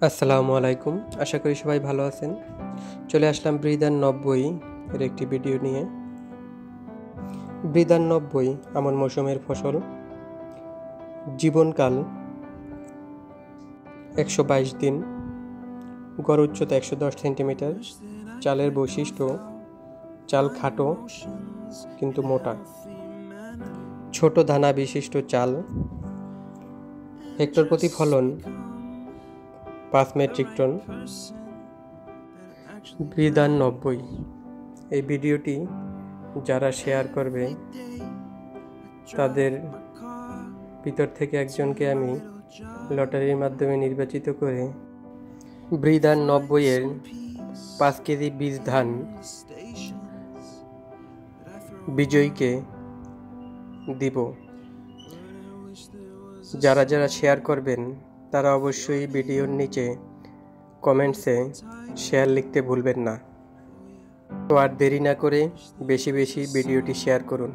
আসসালামু আলাইকুম। আশা করি সবাই ভালো আছেন। চলে আসলাম ব্রিদান 90 এর একটি ভিডিও নিয়ে। ব্রিদান 90 আমন মৌসুমের ফসল। জীবনকাল 122 দিন। গড় উচ্চতা 110 সেন্টিমিটার। চালের বৈশিষ্ট্য, চাল খাটো কিন্তু মোটা, ছোট দানা বিশিষ্ট চাল। হেক্টর প্রতি ফলন 5 মেট্রিক টন। ব্রিদান 90 এই ভিডিওটি যারা শেয়ার করবে তাদের ভিতর থেকে একজনকে আমি লটারির মাধ্যমে নির্বাচিত করে ব্রিদান 90 এর 5 কেজি বীজ ধান বিজয়ীকে দিব। যারা যারা শেয়ার করবেন তারা অবশ্যই ভিডিওর নিচে কমেন্টসে শেয়ার লিখতে ভুলবেন না। তো আর দেরি না করে বেশি বেশি ভিডিওটি শেয়ার করুন।